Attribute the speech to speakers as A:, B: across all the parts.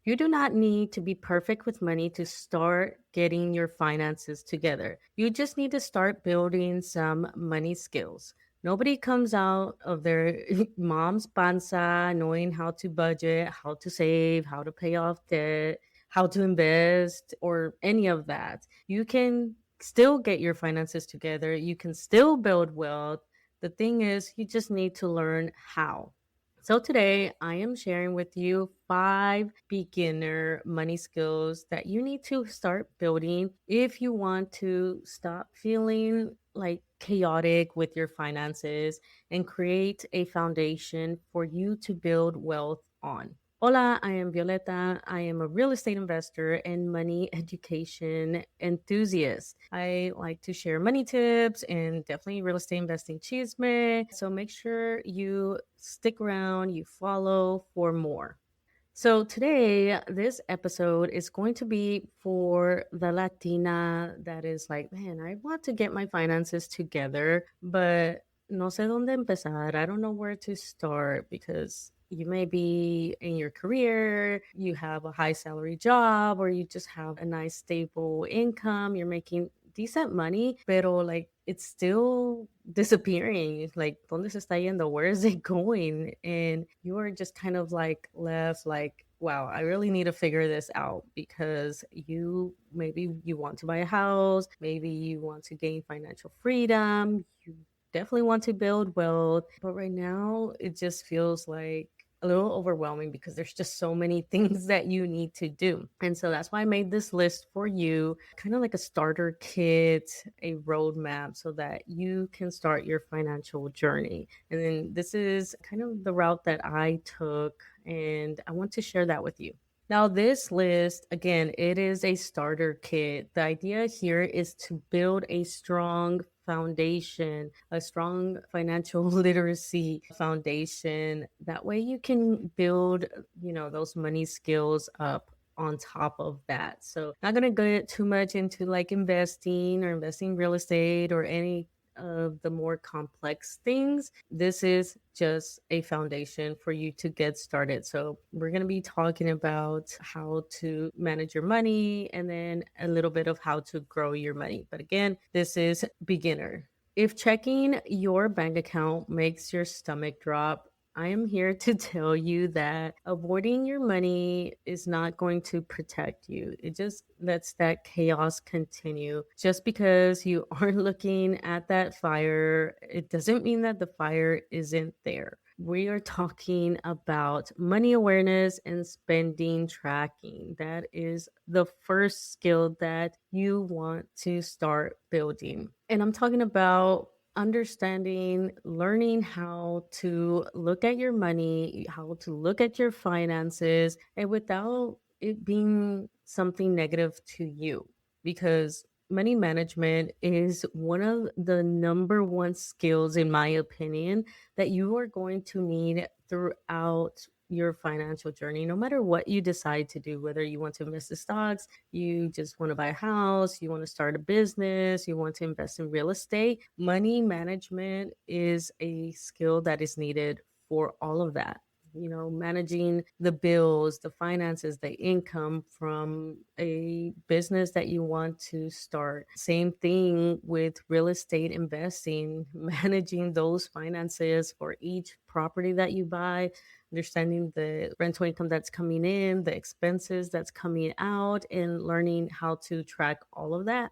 A: You do not need to be perfect with money to start getting your finances together. You just need to start building some money skills. Nobody comes out of their mom's panza knowing how to budget, how to save, how to pay off debt, how to invest, or any of that. You can still get your finances together. You can still build wealth. The thing is, you just need to learn how. So today I am sharing with you 5 beginner money skills that you need to start building if you want to stop feeling like chaotic with your finances and create a foundation for you to build wealth on. Hola, I am Violeta. I am a real estate investor and money education enthusiast. I like to share money tips and definitely real estate investing chisme. So make sure you stick around, you follow for more. So today, this episode is going to be for the Latina that is like, man, I want to get my finances together, but no sé dónde empezar. I don't know where to start because you may be in your career, you have a high salary job, or you just have a nice stable income, you're making decent money, pero like it's still disappearing. It's like, ¿dónde se está yendo? Where is it going? And you're just kind of like left like, wow, I really need to figure this out because you want to buy a house, maybe you want to gain financial freedom, you definitely want to build wealth, but right now it just feels like a little overwhelming because there's just so many things that you need to do. And so that's why I made this list for you, kind of like a starter kit, a roadmap so that you can start your financial journey. And then this is kind of the route that I took, and I want to share that with you. Now, this list, again, it is a starter kit. The idea here is to build a strong foundation, a strong financial literacy foundation. That way you can build, those money skills up on top of that. So, not going to get too much into like investing or investing real estate or any of the more complex things. This is just a foundation for you to get started. So, we're going to be talking about how to manage your money and then a little bit of how to grow your money. But again, this is beginner. If checking your bank account makes your stomach drop, I am here to tell you that avoiding your money is not going to protect you. It just lets that chaos continue. Just because you are looking at that fire, it doesn't mean that the fire isn't there. We are talking about money awareness and spending tracking. That is the first skill that you want to start building. And I'm talking about understanding, learning how to look at your money, how to look at your finances, and without it being something negative to you. Because money management is one of the number one skills, in my opinion, that you are going to need throughout your financial journey, no matter what you decide to do, whether you want to invest in stocks, you just want to buy a house, you want to start a business, you want to invest in real estate. Money management is a skill that is needed for all of that. Managing the bills, the finances, the income from a business that you want to start. Same thing with real estate investing, managing those finances for each property that you buy, understanding the rental income that's coming in, the expenses that's coming out, and learning how to track all of that.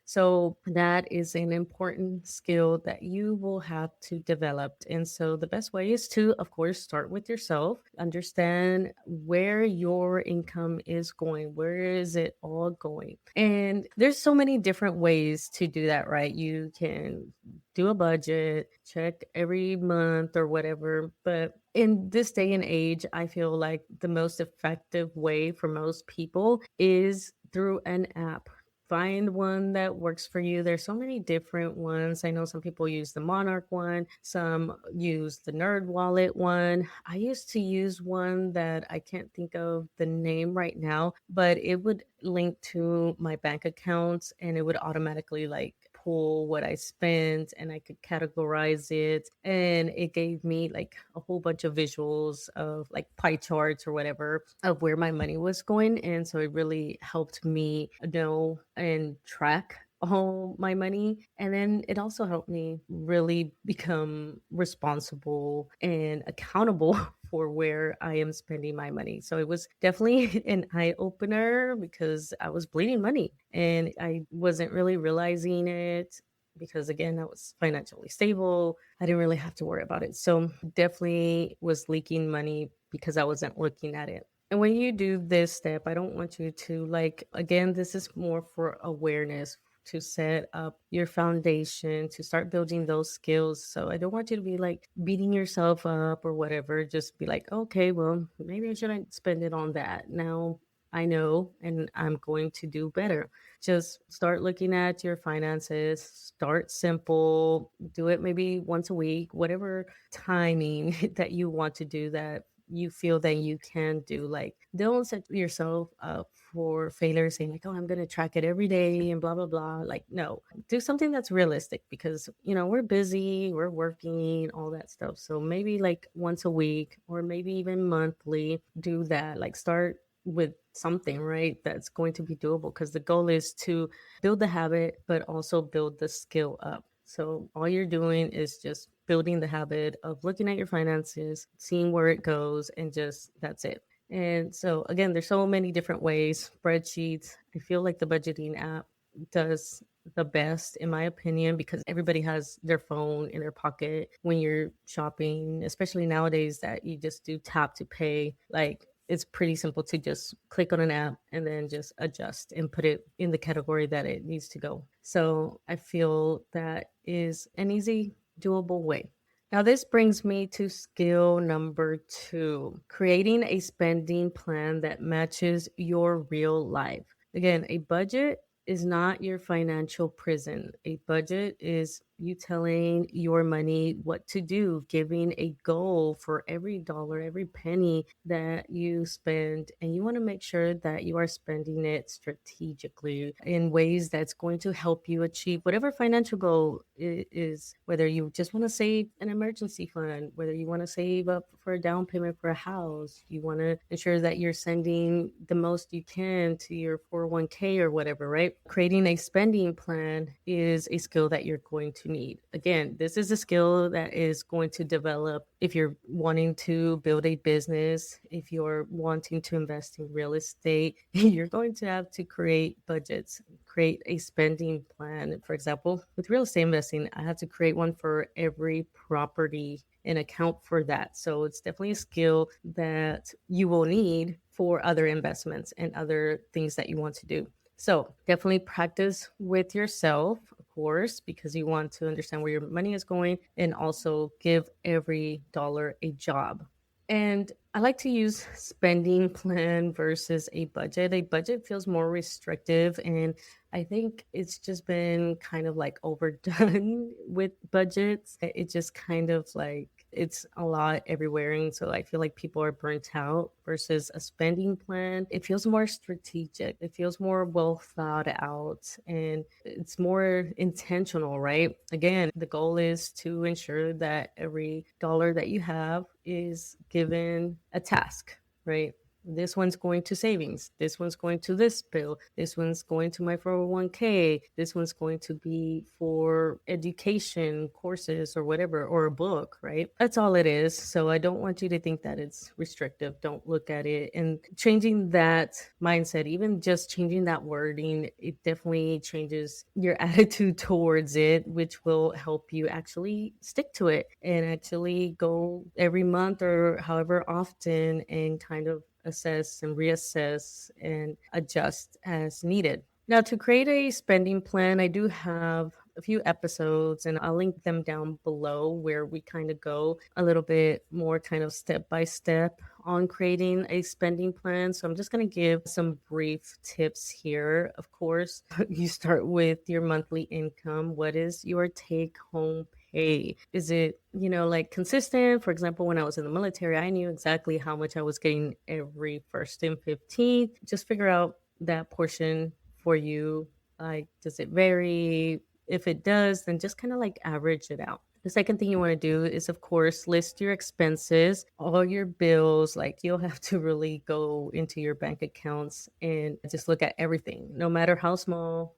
A: So that is an important skill that you will have to develop. And so the best way is to, of course, start with yourself, understand where your income is going, where is it all going. And there's so many different ways to do that, right? You can do a budget, check every month or whatever. But in this day and age, I feel like the most effective way for most people is through an app. Find one that works for you. There's so many different ones. I know some people use the Monarch one, some use the Nerd Wallet one. I used to use one that I can't think of the name right now, but it would link to my bank accounts and it would automatically like pull what I spent and I could categorize it. And it gave me like a whole bunch of visuals of like pie charts or whatever of where my money was going. And so it really helped me know and track all my money. And then it also helped me really become responsible and accountable for where I am spending my money. So it was definitely an eye opener because I was bleeding money and I wasn't really realizing it because again, I was financially stable. I didn't really have to worry about it. So definitely was leaking money because I wasn't looking at it. And when you do this step, I don't want you to like, again, this is more for awareness, to set up your foundation, to start building those skills. So I don't want you to be like beating yourself up or whatever. Just be like, okay, well, maybe I shouldn't spend it on that. Now I know and I'm going to do better. Just start looking at your finances, start simple, do it maybe once a week, whatever timing that you want to do that you feel that you can do. Like, don't set yourself up for failure saying like, oh, I'm going to track it every day and blah blah blah. Like, no, do something that's realistic because we're busy, we're working, all that stuff. So maybe like once a week or maybe even monthly, do that. Like, start with something, right, that's going to be doable, because the goal is to build the habit but also build the skill up. So all you're doing is just building the habit of looking at your finances, seeing where it goes, and just that's it. And so again, there's so many different ways. Spreadsheets. I feel like the budgeting app does the best in my opinion, because everybody has their phone in their pocket when you're shopping, especially nowadays that you just do tap to pay. Like, it's pretty simple to just click on an app and then just adjust and put it in the category that it needs to go. So I feel that is an easy, doable way. Now, this brings me to skill number 2, creating a spending plan that matches your real life. Again, a budget is not your financial prison. A budget is you telling your money what to do, giving a goal for every dollar, every penny that you spend. And you want to make sure that you are spending it strategically in ways that's going to help you achieve whatever financial goal is, whether you just want to save an emergency fund, whether you want to save up for a down payment for a house, you want to ensure that you're sending the most you can to your 401k or whatever, right? Creating a spending plan is a skill that you're going to need. Again, this is a skill that is going to develop if you're wanting to build a business, if you're wanting to invest in real estate. You're going to have to create budgets, create a spending plan. For example, with real estate investing, I have to create one for every property and account for that. So it's definitely a skill that you will need for other investments and other things that you want to do. So definitely practice with yourself, of course, because you want to understand where your money is going, and also give every dollar a job. And I like to use spending plan versus a budget. A budget feels more restrictive, and I think it's just been kind of like overdone with budgets. It just kind of like it's a lot everywhere. And so I feel like people are burnt out versus a spending plan. It feels more strategic. It feels more well thought out and it's more intentional, right? Again, the goal is to ensure that every dollar that you have is given a task, right? This one's going to savings. This one's going to this bill. This one's going to my 401k. This one's going to be for education courses or whatever, or a book, right? That's all it is. So I don't want you to think that it's restrictive. Don't look at it. And changing that mindset, even just changing that wording, it definitely changes your attitude towards it, which will help you actually stick to it and actually go every month or however often and kind of assess and reassess and adjust as needed. Now, to create a spending plan, I do have a few episodes and I'll link them down below where we kind of go a little bit more kind of step by step on creating a spending plan. So I'm just going to give some brief tips here. Of course, you start with your monthly income. What is your take home pay? Is it, like consistent? For example, when I was in the military, I knew exactly how much I was getting every 1st and 15th. Just figure out that portion for you. Like, does it vary? If it does, then just kind of like average it out. The second thing you want to do is, of course, list your expenses, all your bills. Like you'll have to really go into your bank accounts and just look at everything, no matter how small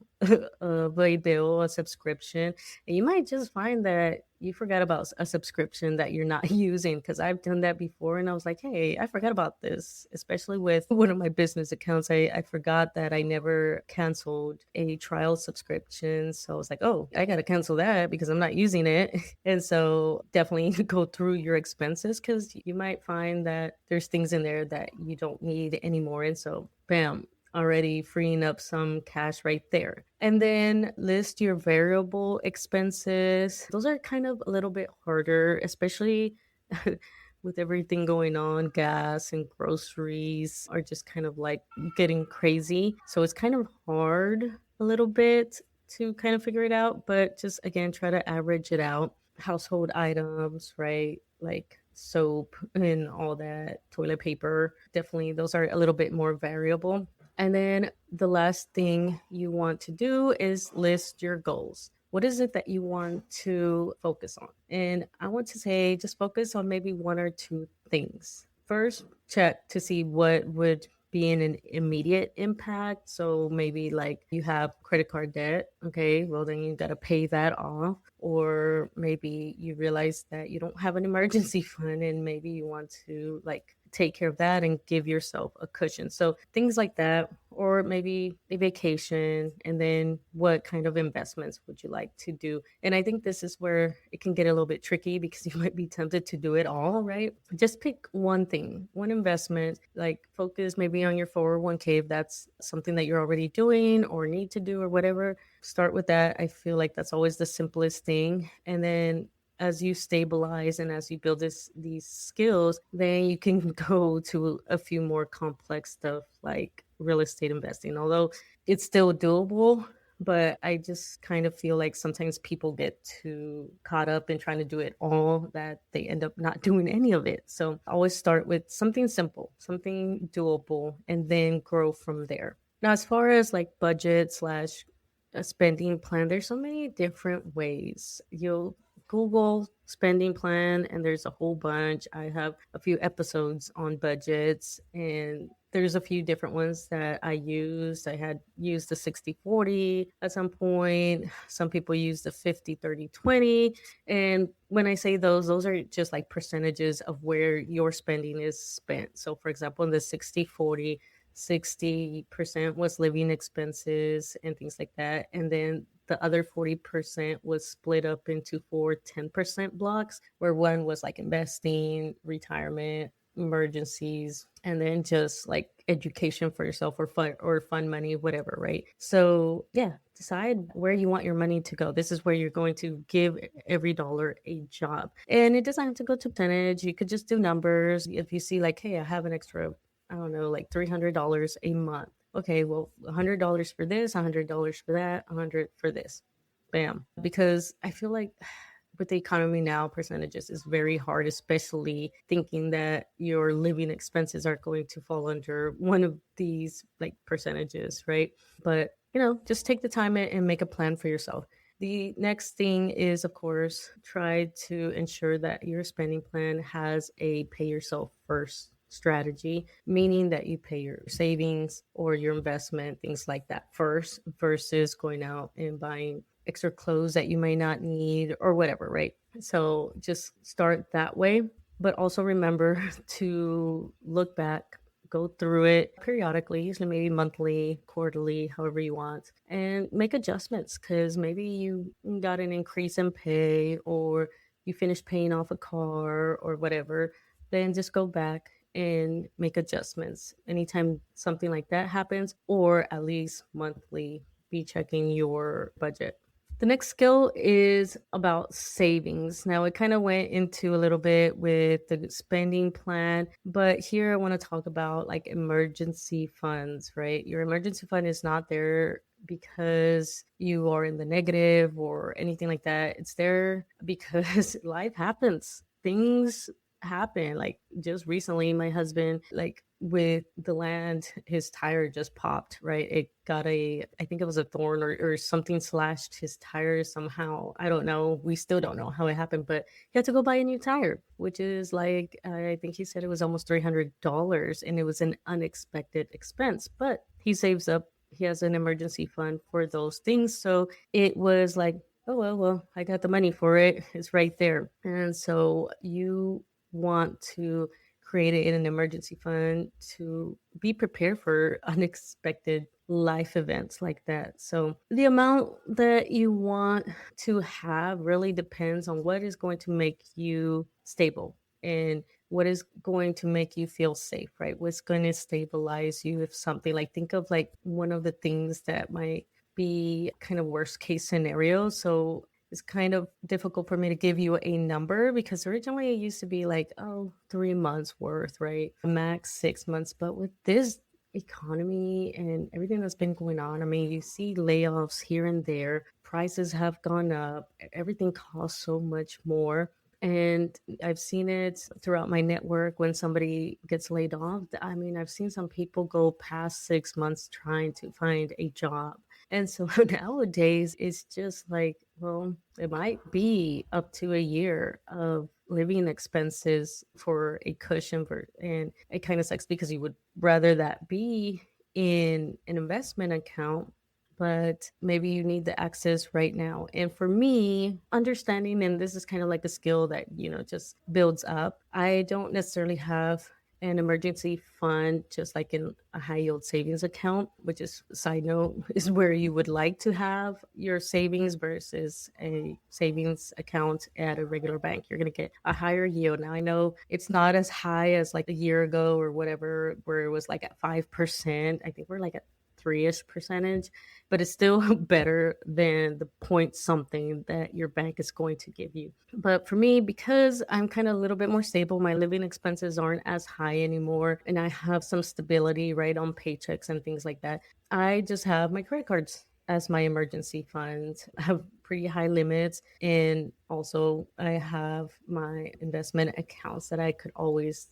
A: of a bill, a subscription. And you might just find that you forgot about a subscription that you're not using. Because I've done that before and I was like, hey, I forgot about this, especially with one of my business accounts. I forgot that I never canceled a trial subscription. So I was like, oh, I got to cancel that because I'm not using it. And so definitely go through your expenses because you might find that there's things in there that you don't need anymore. And so, bam, already freeing up some cash right there. And then list your variable expenses. Those are kind of a little bit harder, especially with everything going on. Gas and groceries are just kind of like getting crazy. So it's kind of hard a little bit to kind of figure it out, but just again, try to average it out. Household items, right? Like soap and all that, toilet paper. Definitely, those are a little bit more variable. And then the last thing you want to do is list your goals. What is it that you want to focus on? And I want to say just focus on maybe one or two things. First, check to see what would be an immediate impact. So maybe like you have credit card debt. Okay, well, then you got to pay that off. Or maybe you realize that you don't have an emergency fund and maybe you want to like take care of that and give yourself a cushion. So things like that, or maybe a vacation, and then what kind of investments would you like to do? And I think this is where it can get a little bit tricky because you might be tempted to do it all, right? Just pick one thing, one investment, like focus maybe on your 401k if that's something that you're already doing or need to do or whatever. Start with that. I feel like that's always the simplest thing. And then as you stabilize and as you build these skills, then you can go to a few more complex stuff like real estate investing. Although it's still doable, but I just kind of feel like sometimes people get too caught up in trying to do it all that they end up not doing any of it. So I always start with something simple, something doable, and then grow from there. Now, as far as like budget slash a spending plan, there's so many different ways. You'll Google spending plan and there's a whole bunch. I have a few episodes on budgets and there's a few different ones that I used. I had used the 60/40 at some point. Some people use the 50/30/20. And when I say those are just like percentages of where your spending is spent. So for example, in the 60/40, 60% was living expenses and things like that. And then the other 40% was split up into four 10% blocks, where one was like investing, retirement, emergencies, and then just like education for yourself or fun money, whatever, right? So yeah, decide where you want your money to go. This is where you're going to give every dollar a job. And it doesn't have to go to percentage. You could just do numbers. If you see like, hey, I have an extra, I don't know, like $300 a month. Okay, well, $100 for this, $100 for that, 100 for this. Bam. Because I feel like with the economy now, percentages is very hard, especially thinking that your living expenses are going to fall under one of these like percentages, right? But just take the time and make a plan for yourself. The next thing is, of course, try to ensure that your spending plan has a pay yourself first strategy, meaning that you pay your savings or your investment, things like that first, versus going out and buying extra clothes that you may not need or whatever, right? So just start that way. But also remember to look back, go through it periodically, usually maybe monthly, quarterly, however you want, and make adjustments because maybe you got an increase in pay or you finished paying off a car or whatever. Then just go back and make adjustments anytime something like that happens, or at least monthly be checking your budget. The next skill is about savings. Now, it kind of went into a little bit with the spending plan, but here I want to talk about like emergency funds, right? Your emergency fund is not there because you are in the negative or anything like that. It's there because life happens. Things happen. Like just recently, my husband like with the land, his tire just popped, right? It got I think it was a thorn or something slashed his tire somehow. I don't know. We still don't know how it happened, but he had to go buy a new tire, which is like, I think he said it was almost $300, and it was an unexpected expense. But he saves up, he has an emergency fund for those things. So it was like, oh, well, I got the money for it. It's right there. And so you want to create it in an emergency fund to be prepared for unexpected life events like that. So the amount that you want to have really depends on what is going to make you stable and what is going to make you feel safe, right? What's going to stabilize you if something, like, think of like one of the things that might be kind of worst case scenario. So it's kind of difficult for me to give you a number because originally it used to be like, oh, 3 months worth, right? Max 6 months. But with this economy and everything that's been going on, I mean, you see layoffs here and there, prices have gone up, everything costs so much more. And I've seen it throughout my network when somebody gets laid off. I mean, I've seen some people go past 6 months trying to find a job. And so nowadays, it's just like, well, it might be up to a year of living expenses for a cushion for, and it kind of sucks because you would rather that be in an investment account, but maybe you need the access right now. And for me, understanding, and this is kind of like a skill that, just builds up. I don't necessarily have an emergency fund just like in a high yield savings account, which is, side note, is where you would like to have your savings versus a savings account at a regular bank. You're going to get a higher yield. Now, I know it's not as high as like a year ago or whatever, where it was like at 5%. I think we're like at 3-ish percentage, but it's still better than the point something that your bank is going to give you. But for me, because I'm kind of a little bit more stable, my living expenses aren't as high anymore, and I have some stability right on paychecks and things like that. I just have my credit cards as my emergency fund. I have pretty high limits, and also I have my investment accounts that I could always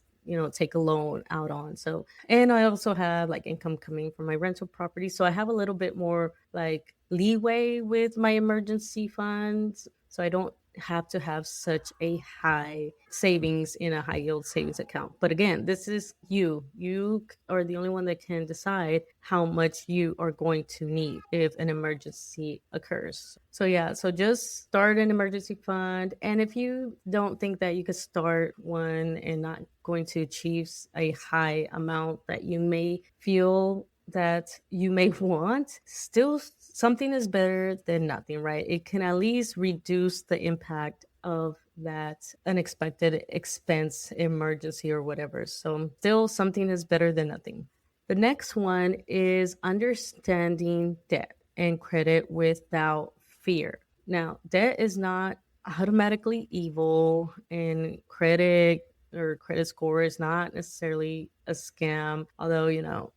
A: take a loan out on. So, and I also have like income coming from my rental property. So I have a little bit more like leeway with my emergency funds. So I don't have to have such a high savings in a high yield savings account. But again, this is you. You are the only one that can decide how much you are going to need if an emergency occurs. So yeah, so just start an emergency fund. And if you don't think that you could start one and not going to achieve a high amount that you may feel that you may want, still something is better than nothing, right? It can at least reduce the impact of that unexpected expense, emergency, or whatever. So still something is better than nothing. The next one is understanding debt and credit without fear. Now, debt is not automatically evil, and credit or credit score is not necessarily a scam, although,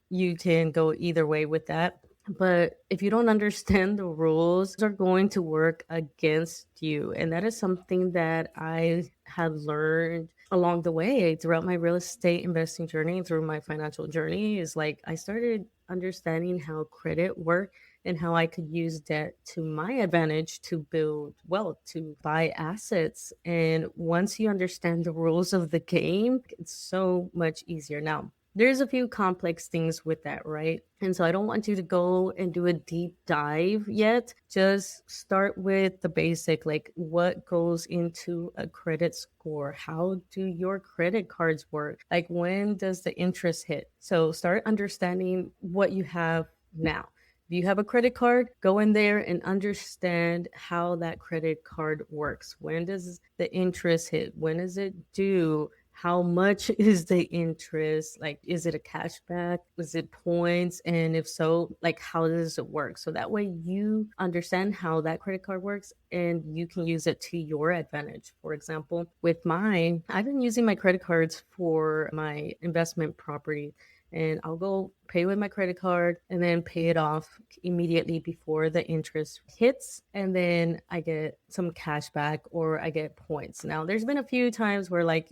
A: you can go either way with that. But if you don't understand the rules, are going to work against you. And that is something that I had learned along the way throughout my real estate investing journey and through my financial journey. Is like I started understanding how credit worked and how I could use debt to my advantage to build wealth, to buy assets. And once you understand the rules of the game, it's so much easier. Now, there's a few complex things with that, right? And so I don't want you to go and do a deep dive yet. Just start with the basic, like what goes into a credit score? How do your credit cards work? Like, when does the interest hit? So start understanding what you have now. If you have a credit card, go in there and understand how that credit card works. When does the interest hit? When is it due? How much is the interest? Like, is it a cashback? Is it points? And if so, like, how does it work? So that way you understand how that credit card works and you can use it to your advantage. For example, with mine, I've been using my credit cards for my investment property. and I'll go pay with my credit card and then pay it off immediately before the interest hits. And then I get some cash back or I get points. Now, there's been a few times where, like,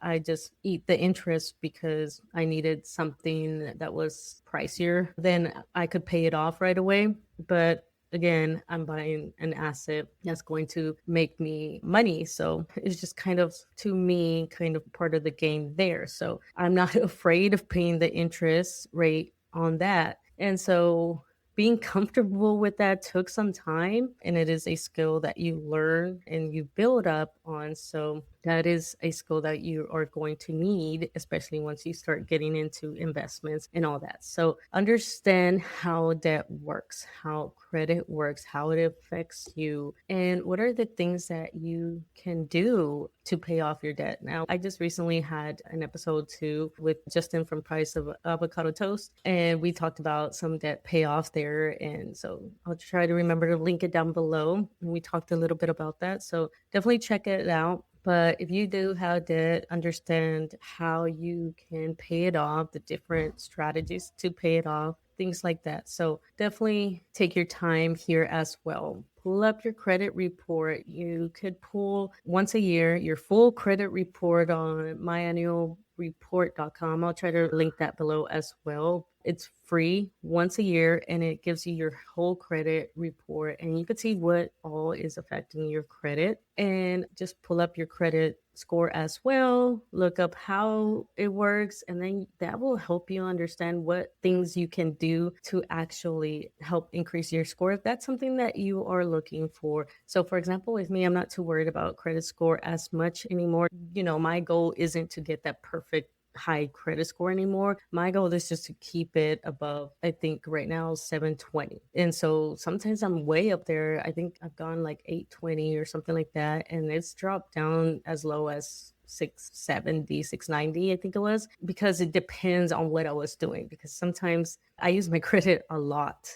A: I just eat the interest because I needed something that was pricier, then I could pay it off right away. But again, I'm buying an asset that's going to make me money. So it's just kind of, to me, kind of part of the game there. So I'm not afraid of paying the interest rate on that. And so being comfortable with that took some time, and it is a skill that you learn and you build up on. So that is a skill that you are going to need, especially once you start getting into investments and all that. So understand how debt works, how credit works, how it affects you, and what are the things that you can do to pay off your debt. Now, I just recently had an episode too with Justin from Price of Avocado Toast, and we talked about some debt payoff there. And so I'll try to remember to link it down below. And we talked a little bit about that. So definitely check it out. But if you do have debt, understand how you can pay it off, the different strategies to pay it off, things like that. So definitely take your time here as well. Pull up your credit report. You could pull once a year your full credit report on myannualreport.com. I'll try to link that below as well. It's free once a year, and it gives you your whole credit report, and you can see what all is affecting your credit. And just pull up your credit score as well, look up how it works, and then that will help you understand what things you can do to actually help increase your score if that's something that you are looking for. So for example, with me, I'm not too worried about credit score as much anymore. My goal isn't to get that perfect high credit score anymore. My goal is just to keep it above, I think right now, 720. And so sometimes I'm way up there. I think I've gone like 820 or something like that. And it's dropped down as low as 670, 690, I think it was, because it depends on what I was doing. Because sometimes I use my credit a lot.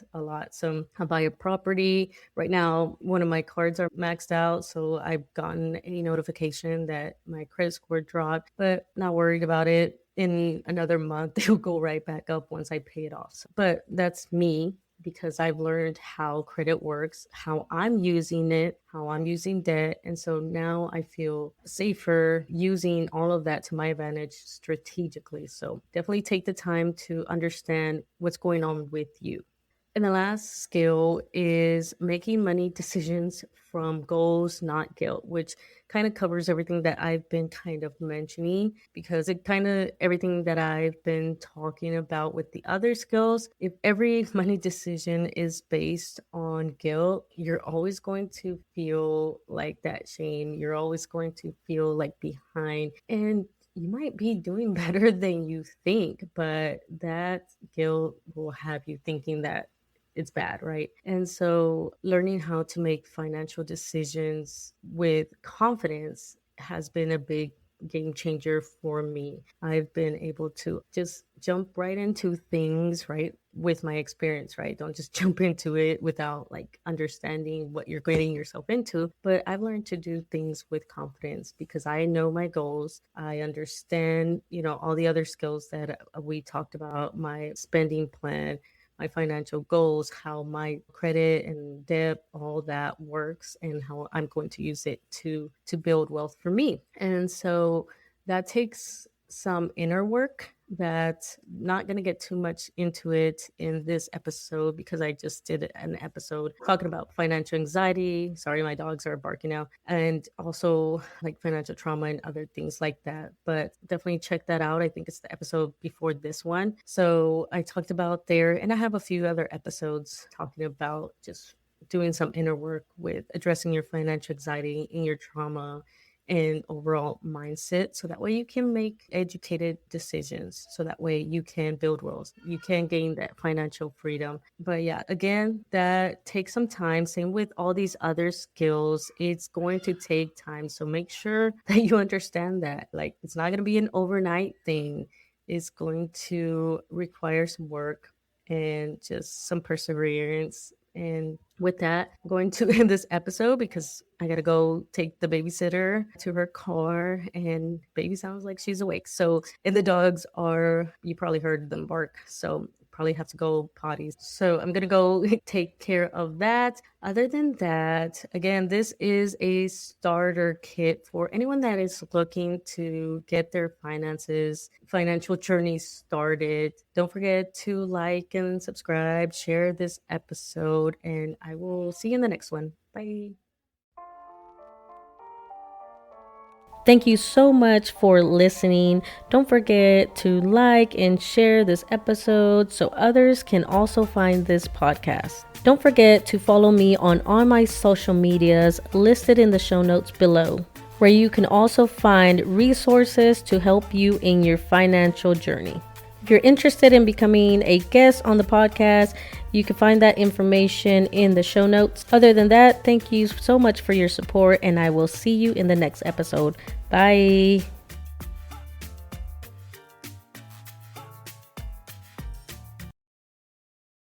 A: So I buy a property. Right now, one of my cards are maxed out. So I've gotten a notification that my credit score dropped, but not worried about it. In another month, it'll go right back up once I pay it off. But that's me, because I've learned how credit works, how I'm using it, how I'm using debt. And so now I feel safer using all of that to my advantage strategically. So definitely take the time to understand what's going on with you. And the last skill is making money decisions from goals, not guilt, which kind of covers everything that I've been kind of mentioning, because it kind of everything that I've been talking about with the other skills. If every money decision is based on guilt, you're always going to feel like that shame. You're always going to feel like behind. And you might be doing better than you think, but that guilt will have you thinking that it's bad, right? And so learning how to make financial decisions with confidence has been a big game changer for me. I've been able to just jump right into things, right? With my experience, right? Don't just jump into it without like understanding what you're getting yourself into. But I've learned to do things with confidence because I know my goals. I understand, all the other skills that we talked about, my spending plan, my financial goals, how my credit and debt, all that works, and how I'm going to use it to build wealth for me. And so that takes some inner work. That's not going to get too much into it in this episode because I just did an episode talking about financial anxiety. Sorry, my dogs are barking now. And also like financial trauma and other things like that. But definitely check that out. I think it's the episode before this one. So I talked about there, and I have a few other episodes talking about just doing some inner work with addressing your financial anxiety and your trauma and overall mindset, so that way you can make educated decisions, so that way you can build wealth, you can gain that financial freedom. But yeah, again, that takes some time. Same with all these other skills, it's going to take time. So make sure that you understand that, like, it's not going to be an overnight thing. It's going to require some work and just some perseverance And with that, I'm going to end this episode because I gotta go take the babysitter to her car, and baby sounds like she's awake. So, and the dogs are, you probably heard them bark. So, probably have to go potty. So, I'm gonna go take care of that. Other than that, again, this is a starter kit for anyone that is looking to get their financial journey started. Don't forget to like and subscribe, share this episode, and I will see you in the next one. Bye. Thank you so much for listening. Don't forget to like and share this episode so others can also find this podcast. Don't forget to follow me on all my social medias listed in the show notes below, where you can also find resources to help you in your financial journey. If you're interested in becoming a guest on the podcast, you can find that information in the show notes. Other than that, thank you so much for your support, and I will see you in the next episode. Bye.